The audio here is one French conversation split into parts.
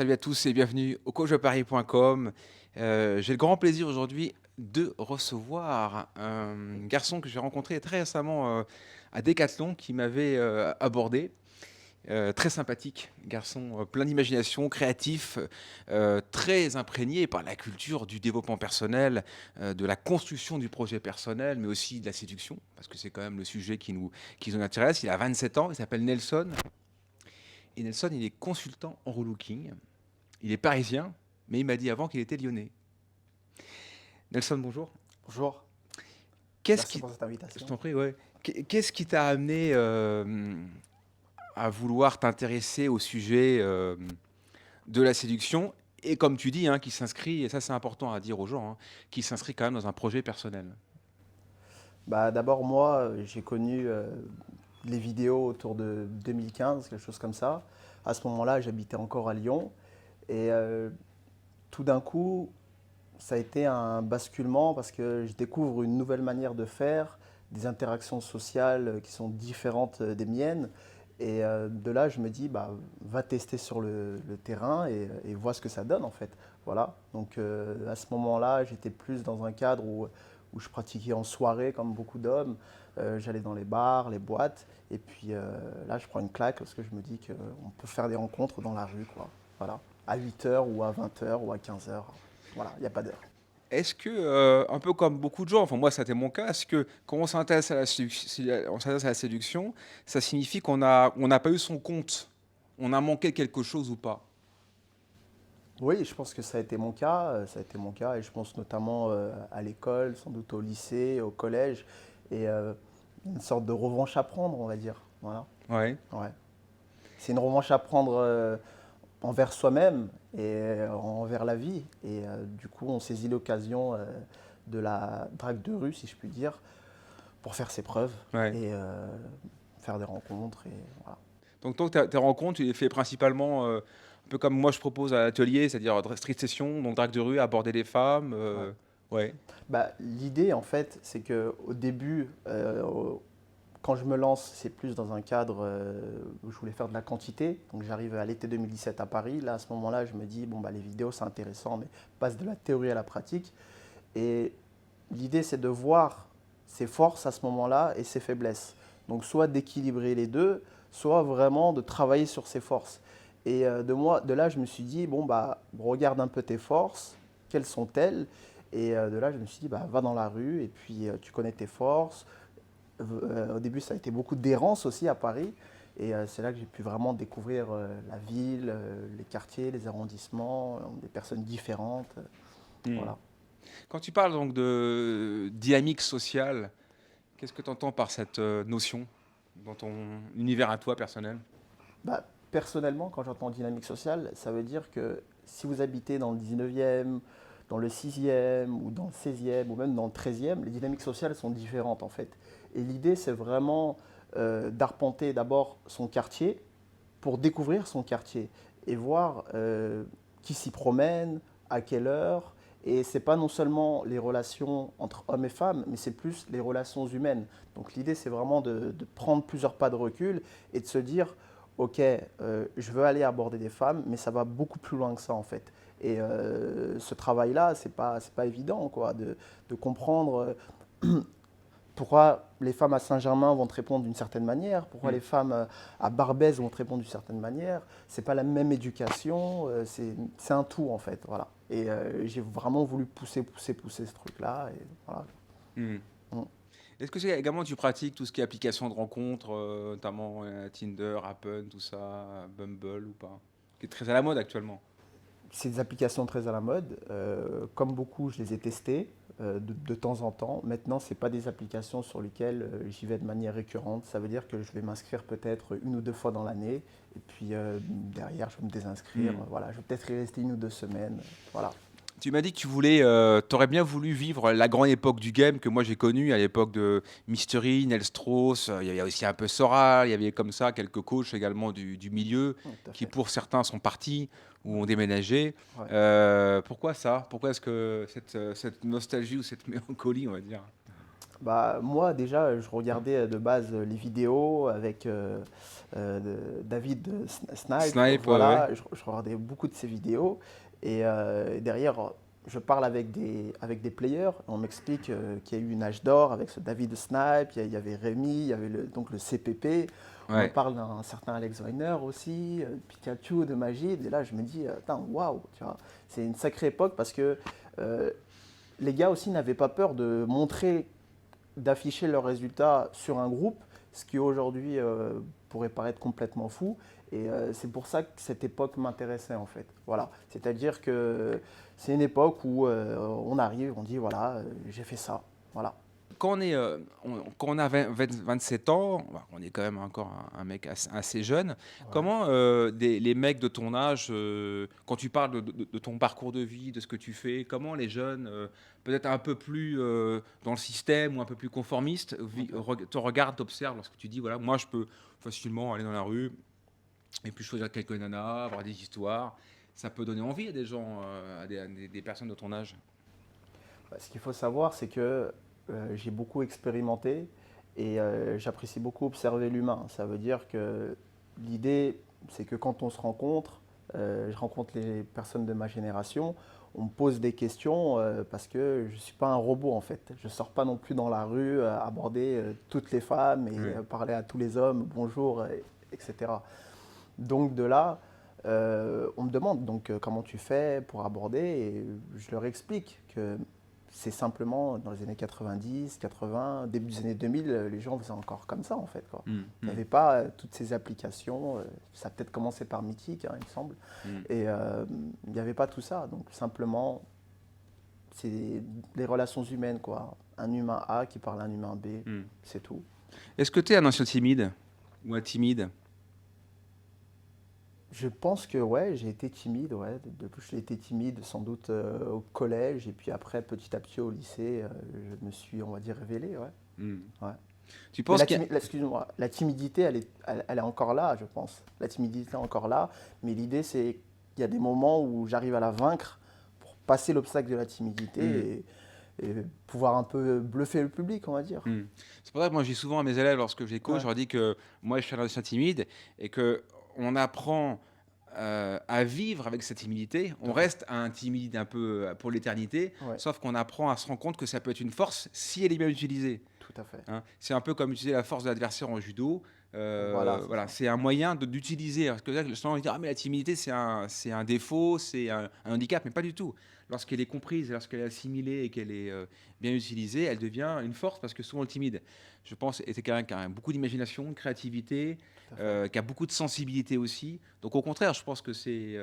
Salut à tous et bienvenue au coachdeparis.com. J'ai le grand plaisir aujourd'hui de recevoir un garçon que j'ai rencontré très récemment à Decathlon qui m'avait abordé. Très sympathique, garçon plein d'imagination, créatif, très imprégné par la culture du développement personnel, de la construction du projet personnel, mais aussi de la séduction, parce que c'est quand même le sujet qui nous intéresse. Il a 27 ans, il s'appelle Nelson. Et Nelson, il est consultant en relooking. Il est parisien, mais il m'a dit avant qu'il était lyonnais. Nelson, bonjour. Bonjour, Qu'est-ce merci qui... pour cette Je invitation. t'en prie, ouais. Qu'est-ce qui t'a amené à vouloir t'intéresser au sujet de la séduction et comme tu dis, hein, qui s'inscrit, et ça c'est important à dire aux gens, hein, qui s'inscrit quand même dans un projet personnel. D'abord, moi, j'ai connu les vidéos autour de 2015, quelque chose comme ça. À ce moment-là, j'habitais encore à Lyon. Et tout d'un coup, ça a été un basculement parce que je découvre une nouvelle manière de faire, des interactions sociales qui sont différentes des miennes. Et de là, je me dis, va tester sur le terrain et vois ce que ça donne en fait. Voilà. Donc à ce moment-là, j'étais plus dans un cadre où je pratiquais en soirée comme beaucoup d'hommes. J'allais dans les bars, les boîtes. Et puis là, je prends une claque parce que je me dis qu'on peut faire des rencontres dans la rue, quoi. Voilà. À 8 heures ou à 20 heures ou à 15 heures. Voilà, il n'y a pas d'heure. Est-ce que, un peu comme beaucoup de gens, enfin moi c'était mon cas, est-ce que quand on s'intéresse à on s'intéresse à la séduction, ça signifie on n'a pas eu son compte, on a manqué quelque chose ou pas? Oui, je pense que ça a été mon cas, ça a été mon cas, et je pense notamment à l'école, sans doute au lycée, au collège, et une sorte de revanche à prendre, on va dire. Voilà. Ouais. Ouais. C'est une revanche à prendre envers soi-même et envers la vie, et du coup, on saisit l'occasion de la drague de rue, si je puis dire, pour faire ses preuves Ouais. et faire des rencontres, et voilà. Donc toi, tes rencontres, tu les fais principalement un peu comme moi je propose à l'atelier, c'est-à-dire street session, donc drague de rue, aborder les femmes. Ouais. Ouais. L'idée, en fait, c'est que au début, quand je me lance, c'est plus dans un cadre où je voulais faire de la quantité. Donc j'arrive à l'été 2017 à Paris. Là, à ce moment-là, je me dis, bon, les vidéos, c'est intéressant, mais passe de la théorie à la pratique. Et l'idée, c'est de voir ses forces à ce moment-là et ses faiblesses. Donc soit d'équilibrer les deux, soit vraiment de travailler sur ses forces. Et de là, je me suis dit, bon, regarde un peu tes forces, quelles sont-elles? Et de là, je me suis dit, va dans la rue et puis tu connais tes forces. Au début, ça a été beaucoup d'errance aussi à Paris. Et c'est là que j'ai pu vraiment découvrir la ville, les quartiers, les arrondissements, des personnes différentes. Hmm. Voilà. Quand tu parles donc de dynamique sociale, qu'est-ce que tu entends par cette notion dans ton univers à toi personnel? Personnellement, quand j'entends dynamique sociale, ça veut dire que si vous habitez dans le 19e, dans le 6e ou dans le 16e ou même dans le 13e, les dynamiques sociales sont différentes en fait. Et l'idée, c'est vraiment d'arpenter d'abord son quartier pour découvrir son quartier et voir qui s'y promène, à quelle heure. Et c'est pas non seulement les relations entre hommes et femmes, mais c'est plus les relations humaines. Donc l'idée, c'est vraiment de prendre plusieurs pas de recul et de se dire, ok, je veux aller aborder des femmes, mais ça va beaucoup plus loin que ça en fait. Et ce travail-là, c'est pas évident quoi, de comprendre pourquoi les femmes à Saint-Germain vont te répondre d'une certaine manière, pourquoi Hmm. les femmes à Barbès vont te répondre d'une certaine manière. C'est pas la même éducation, c'est un tout en fait, voilà. Et j'ai vraiment voulu pousser ce truc-là, et voilà. Hmm. Mm. Est-ce que c'est également tu pratiques tout ce qui est application de rencontres, notamment Tinder, Happen, tout ça, Bumble ou pas? Qui est très à la mode actuellement. C'est des applications très à la mode. Comme beaucoup, je les ai testées de temps en temps. Maintenant, ce pas des applications sur lesquelles j'y vais de manière récurrente. Ça veut dire que je vais m'inscrire peut-être une ou deux fois dans l'année. Et puis derrière, je vais me désinscrire. Hmm. Voilà, je vais peut-être y rester une ou deux semaines. Voilà. Tu m'as dit que t'aurais bien voulu vivre la grande époque du game que moi j'ai connue, à l'époque de Mystery, Nel Strauss, il y avait aussi un peu Sora, il y avait comme ça quelques coachs également du milieu Tout à qui fait. pour certains sont partis ou Ouais. ont déménagé. Ouais. Pourquoi ça? Pourquoi est-ce que cette nostalgie ou cette mélancolie, on va dire? Bah, moi, déjà, je regardais de base les vidéos avec David Snipe. Snipe, ouais, ouais. Voilà, je regardais beaucoup de ses vidéos. Et derrière, je parle avec des players. On m'explique qu'il y a eu une âge d'or avec ce David Snipe. Il y avait Rémi, il y avait donc le CPP. On me Ouais. parle d'un certain Alex Weiner aussi, Pikachu, de Magid. Et là, je me dis, putain, waouh, tu vois, c'est une sacrée époque parce que euh, les gars aussi n'avaient pas peur de montrer d'afficher leurs résultats sur un groupe, ce qui aujourd'hui pourrait paraître complètement fou. Et c'est pour ça que cette époque m'intéressait en fait. Voilà. C'est-à-dire que c'est une époque où on arrive, on dit voilà, j'ai fait ça. Voilà. Quand on a 27 ans, bah, on est quand même encore un mec assez jeune. Ouais. Comment les mecs de ton âge, quand tu parles de ton parcours de vie, de ce que tu fais, comment les jeunes, peut-être un peu plus dans le système ou un peu plus conformistes, Ok. te regardent, t'observent lorsque tu dis, voilà, moi je peux facilement aller dans la rue et puis choisir quelques nanas, avoir des histoires. Ça peut donner envie à des gens, des personnes de ton âge. Bah, ce qu'il faut savoir, c'est que j'ai beaucoup expérimenté et j'apprécie beaucoup observer l'humain. Ça veut dire que l'idée, c'est que quand on se rencontre, je rencontre les personnes de ma génération, on me pose des questions parce que je ne suis pas un robot en fait. Je ne sors pas non plus dans la rue aborder toutes les femmes et Oui. parler à tous les hommes, bonjour, etc. Donc de là, on me demande donc comment tu fais pour aborder et je leur explique que c'est simplement dans les années 90, 80, début des années 2000, les gens faisaient encore comme ça en fait, quoi. Mm, Il n'y mm, avait pas toutes ces applications, ça a peut-être commencé par Mythique, hein, il me semble, mm. et il n'y avait pas tout ça. Donc simplement, c'est les relations humaines, quoi. Un humain A qui parle à un humain B, Mm. c'est tout. Est-ce que tu es un ancien timide ou un timide? Je pense que ouais, j'ai été timide, ouais. Depuis j'ai été timide sans doute au collège et puis après petit à petit au lycée, je me suis, on va dire, révélé, ouais. Hmm. Ouais. Tu Mais penses qu'il y a... excuse-moi, la timidité, elle est encore là, je pense. La timidité est encore là, mais l'idée c'est qu'il y a des moments où j'arrive à la vaincre pour passer l'obstacle de la Hmm, timidité et pouvoir un peu bluffer le public, on va dire. hmm. C'est pour ça que moi je dis souvent à mes élèves lorsque je les coach, je Ouais, leur dis que moi je suis un ancien timide et que on apprend à vivre avec cette timidité. tout On à fait. reste un timide un peu pour l'éternité, Ouais, sauf qu'on apprend à se rendre compte que ça peut être une force si elle est bien utilisée. tout à fait. Hein. C'est un peu comme utiliser la force de l'adversaire en judo. Voilà, c'est Voilà, ça. c'est un moyen d'utiliser. Parce que là, souvent, on dit ah, mais la timidité, c'est un défaut, c'est un handicap, mais pas du tout. Lorsqu'elle est comprise, lorsqu'elle est assimilée et qu'elle est bien utilisée, elle devient une force parce que souvent le timide, je pense, était quelqu'un qui a beaucoup d'imagination, de créativité, Tout à fait. qui a beaucoup de sensibilité aussi. Donc au contraire, je pense que c'est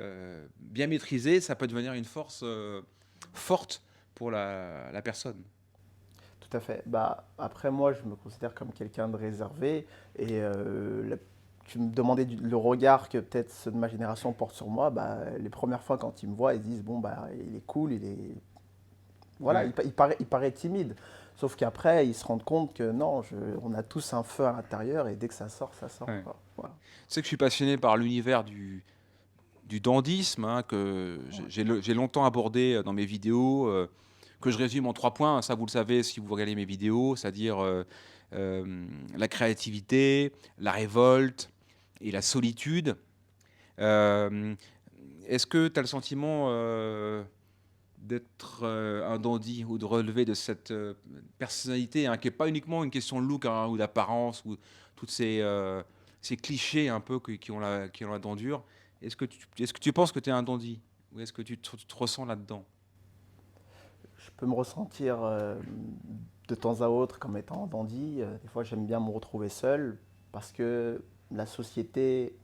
bien maîtrisé, ça peut devenir une force forte pour la personne. Tout à fait. Bah, après, moi, je me considère comme quelqu'un de réservé. Et tu me demandais le regard que peut-être ceux de ma génération portent sur moi. Bah, les premières fois, quand ils me voient, ils disent, bon, bah, il est cool, il est... Voilà, Ouais. il paraît timide. Sauf qu'après, ils se rendent compte que non, on a tous un feu à l'intérieur et dès que ça sort, Ouais. quoi. Voilà. Tu sais que je suis passionné par l'univers du dandysme, hein, que Ouais. j'ai longtemps abordé dans mes vidéos, que je résume en 3 points. Ça, vous le savez si vous regardez mes vidéos, c'est-à-dire la créativité, la révolte et la solitude. Euh, Est-ce que tu as le sentiment d'être un dandy ou de relever de cette personnalité, hein, qui n'est pas uniquement une question de look, hein, ou d'apparence ou toutes ces clichés un peu qui ont la dent dure. Est-ce que tu penses que tu es un dandy ou est-ce que tu te ressens là-dedans? Je peux me ressentir de temps à autre comme étant dandy. Des fois, j'aime bien me retrouver seul parce que la société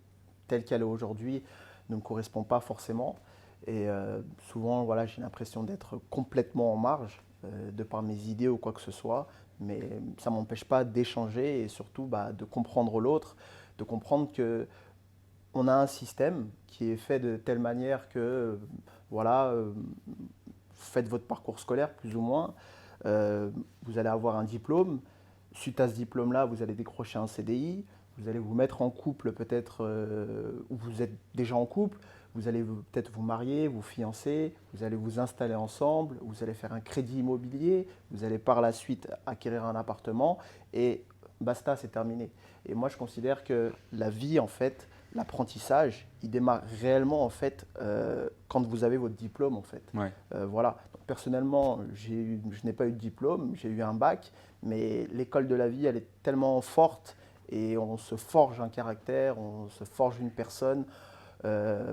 telle qu'elle est aujourd'hui ne me correspond pas forcément. Et souvent, voilà, j'ai l'impression d'être complètement en marge de par mes idées ou quoi que ce soit. Mais ça ne m'empêche pas d'échanger et surtout bah, de comprendre l'autre, de comprendre que on a un système qui est fait de telle manière que voilà, faites votre parcours scolaire plus ou moins, vous allez avoir un diplôme. Suite à ce diplôme-là, vous allez décrocher un CDI, vous allez vous mettre en couple peut-être, ou vous êtes déjà en couple, vous allez peut-être vous marier, vous fiancer, vous allez vous installer ensemble, vous allez faire un crédit immobilier, vous allez par la suite acquérir un appartement et basta, c'est terminé. Et moi, je considère que la vie, en fait, l'apprentissage, il démarre réellement, en fait, quand vous avez votre diplôme, en fait. Ouais. Voilà. Donc, personnellement, je n'ai pas eu de diplôme, j'ai eu un bac, mais l'école de la vie, elle est tellement forte et on se forge un caractère, on se forge une personne euh,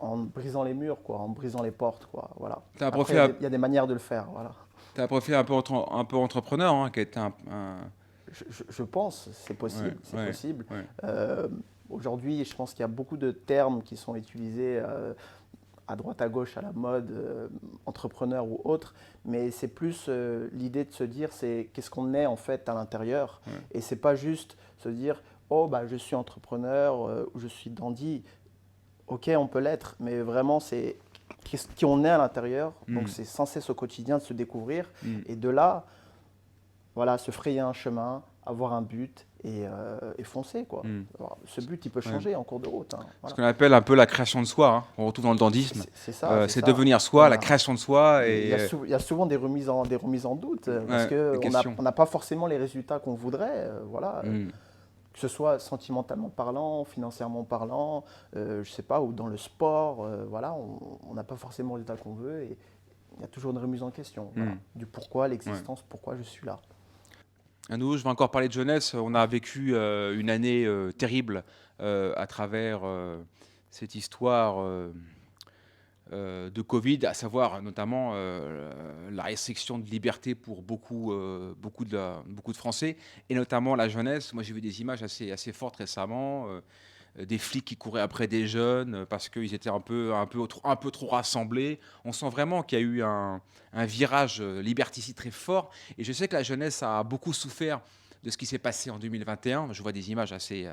en brisant les murs, quoi, en brisant les portes, quoi. Voilà. Tu as un Après, profil, il y a des manières de le faire, voilà. t'as un profil un peu entrepreneur, hein, qui a été Je pense, c'est ouais, possible, c'est ouais, possible. ouais. Euh, Aujourd'hui, je pense qu'il y a beaucoup de termes qui sont utilisés à droite à gauche, à la mode, entrepreneur ou autre, mais c'est plus l'idée de se dire, c'est qu'est-ce qu'on est en fait à l'intérieur, Ouais. et c'est pas juste se dire, oh bah je suis entrepreneur ou je suis dandy. Ok, on peut l'être, mais vraiment c'est qui on est à l'intérieur, donc Mm, c'est sans cesse au quotidien de se découvrir, mm, et de là, voilà, se frayer un chemin, avoir un but et foncer, quoi. mm. Alors, ce but, il peut Ouais. changer en cours de route, hein, Ce voilà. qu'on appelle un peu la création de soi, hein. On retrouve dans le dandysme. C'est ça, c'est C'est ça. devenir soi, la Voilà. création de soi Et et il y a souvent des remises en doute parce ouais, des qu'on questions. on n'a pas forcément les résultats qu'on voudrait, voilà, Mm. que ce soit sentimentalement parlant, financièrement parlant, je sais pas, ou dans le sport, voilà, on n'a pas forcément le résultat qu'on veut et il y a toujours une remise en question, voilà, Mm. du pourquoi, Ouais. l'existence, pourquoi je suis là. À nouveau, je vais encore parler de jeunesse. On a vécu une année terrible à travers cette histoire de Covid, à savoir notamment la restriction de liberté pour beaucoup de Français, et notamment la jeunesse. Moi, j'ai vu des images assez fortes récemment, des flics qui couraient après des jeunes parce qu'ils étaient un peu trop rassemblés. On sent vraiment qu'il y a eu un virage liberticide très fort, et je sais que la jeunesse a beaucoup souffert de ce qui s'est passé en 2021. Je vois des images assez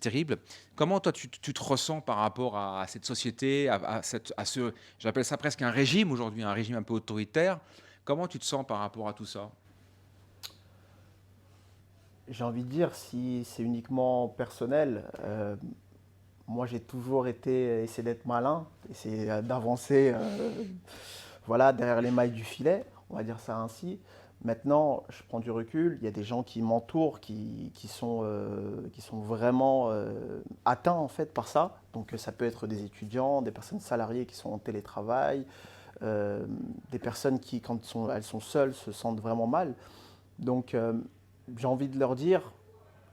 terrible. Comment toi tu te ressens par rapport à cette société, à ce, j'appelle ça presque un régime aujourd'hui, un régime un peu autoritaire. Comment tu te sens par rapport à tout ça? J'ai envie de dire, si c'est uniquement personnel, moi j'ai toujours été, essayé d'être malin, essayer d'avancer voilà, derrière les mailles du filet, on va dire ça ainsi. Maintenant, je prends du recul, il y a des gens qui m'entourent, qui sont vraiment atteints en fait par ça. Donc ça peut être des étudiants, des personnes salariées qui sont en télétravail, euh, des personnes qui, elles sont seules, se sentent vraiment mal. Donc j'ai envie de leur dire,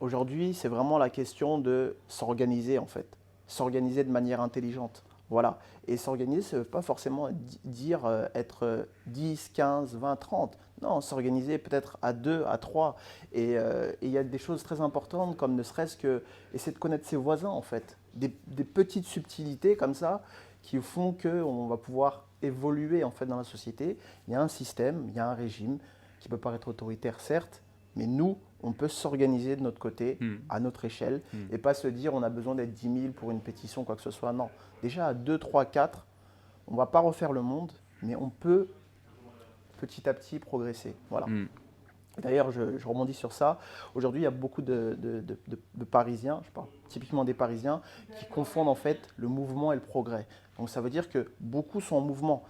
aujourd'hui, c'est vraiment la question de s'organiser en fait, s'organiser de manière intelligente. Voilà. Et s'organiser, ça ne veut pas forcément dire être 10, 15, 20, 30. Non, s'organiser peut-être à 2, à 3. Et il y a des choses très importantes, comme ne serait-ce que essayer de connaître ses voisins, en fait. Des petites subtilités comme ça qui font qu'on va pouvoir évoluer en fait, dans la société. Il y a un système, il y a un régime qui peut paraître autoritaire, certes, mais nous, on peut s'organiser de notre côté, Hmm, à notre échelle, hmm, et pas se dire on a besoin d'être 10 000 pour une pétition, quoi que ce soit. Non. Déjà à 2, 3, 4, on ne va pas refaire le monde, mais on peut petit à petit progresser. Voilà. hmm, D'ailleurs, je rebondis sur ça. Aujourd'hui, il y a beaucoup de Parisiens, je parle typiquement des Parisiens, qui confondent en fait le mouvement et le progrès. Donc ça veut dire que beaucoup sont en mouvement,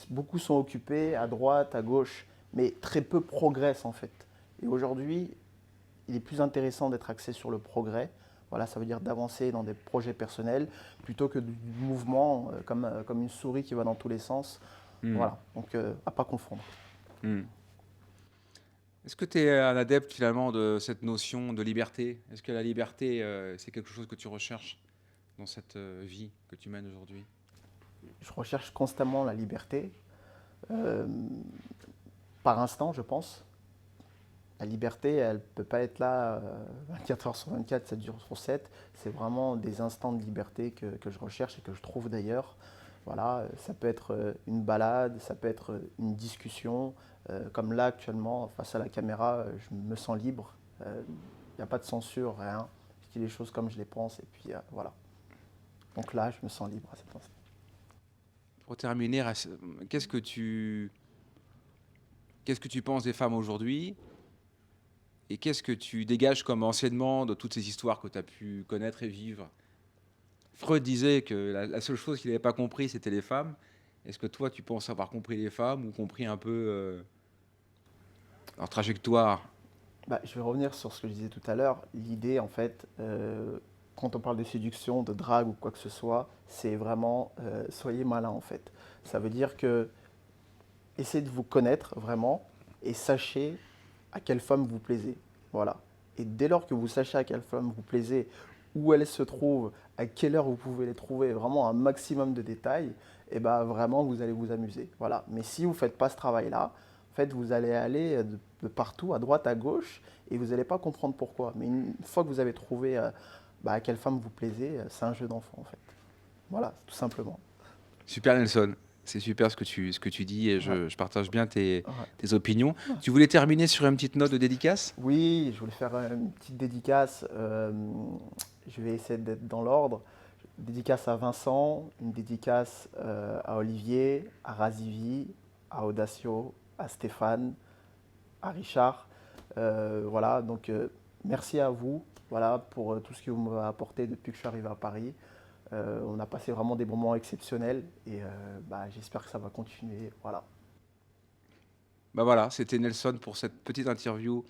beaucoup sont occupés à droite, à gauche, mais très peu progressent en fait. Et aujourd'hui, il est plus intéressant d'être axé sur le progrès. Voilà, ça veut dire d'avancer dans des projets personnels plutôt que du mouvement comme une souris qui va dans tous les sens. hmm, Voilà, donc à pas confondre. hmm. Est-ce que tu es un adepte finalement de cette notion de liberté? Est-ce que la liberté, c'est quelque chose que tu recherches dans cette vie que tu mènes aujourd'hui? Je recherche constamment la liberté, euh, par instant, je pense. La liberté, elle ne peut pas être là 24 heures sur 24, 7 jours sur 7. C'est vraiment des instants de liberté que je recherche et que je trouve d'ailleurs. Voilà, ça peut être une balade, ça peut être une discussion. Comme là, actuellement, face à la caméra, je me sens libre. Il n'y a pas de censure, rien. Je dis les choses comme je les pense et puis voilà. Donc là, je me sens libre à cet instant. Pour terminer, qu'est-ce que qu'est-ce que tu penses des femmes aujourd'hui? Et qu'est-ce que tu dégages comme enseignement de toutes ces histoires que tu as pu connaître et vivre Freud disait que la seule chose qu'il n'avait pas compris, c'était les femmes. Est-ce que toi, tu penses avoir compris les femmes ou compris un peu leur trajectoire? Bah, je vais revenir sur ce que je disais tout à l'heure. L'idée, en fait, quand on parle de séduction, de drague ou quoi que ce soit, c'est vraiment soyez malin, en fait. Ça veut dire que essayez de vous connaître vraiment et sachez à quelle femme vous plaisez. Voilà. Et dès lors que vous sachez à quelle femme vous plaisez, où elle se trouve, à quelle heure vous pouvez les trouver, vraiment un maximum de détails, et ben vraiment vous allez vous amuser. Voilà. Mais si vous ne faites pas ce travail-là, en fait, vous allez aller de partout, à droite, à gauche, et vous n'allez pas comprendre pourquoi. Mais une fois que vous avez trouvé à quelle femme vous plaisez, c'est un jeu d'enfant en fait. Voilà, tout simplement. Super Nelson, c'est super ce que tu dis et Ouais, je partage bien tes, ouais. tes opinions. Tu voulais terminer sur une petite note de dédicace? Oui, je voulais faire une petite dédicace. Je vais essayer d'être dans l'ordre. Dédicace à Vincent, une dédicace à Olivier, à Razivi, à Audacio, à Stéphane, à Richard. Voilà, donc merci à vous voilà, pour tout ce que vous m'avez apporté depuis que je suis arrivé à Paris. On a passé vraiment des moments exceptionnels et j'espère que ça va continuer. Voilà. Bah voilà, c'était Nelson pour cette petite interview.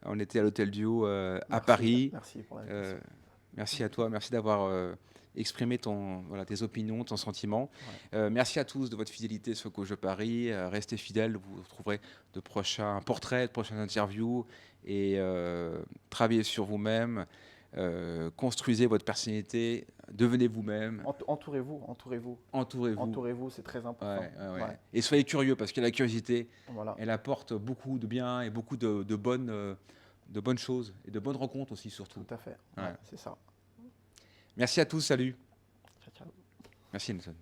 On était à l'Hôtel Dieu à Merci, Paris. merci pour Euh, l'invitation. Merci à toi, merci d'avoir exprimé tes opinions, ton sentiment. Ouais. Merci à tous de votre fidélité sur Coach de Paris. Restez fidèles, vous retrouverez de prochains portraits, de prochaines interviews et travaillez sur vous-même. Construisez votre personnalité, devenez vous-même, Entourez-vous, entourez-vous. entourez-vous. Entourez-vous, c'est très important. Ouais, Et soyez curieux parce que la curiosité, voilà, elle apporte beaucoup de bien et beaucoup de bonnes choses et de bonnes rencontres aussi surtout. tout à fait. Ouais, Ouais. c'est ça. Merci à tous, salut. Ciao, ciao. Merci Nelson.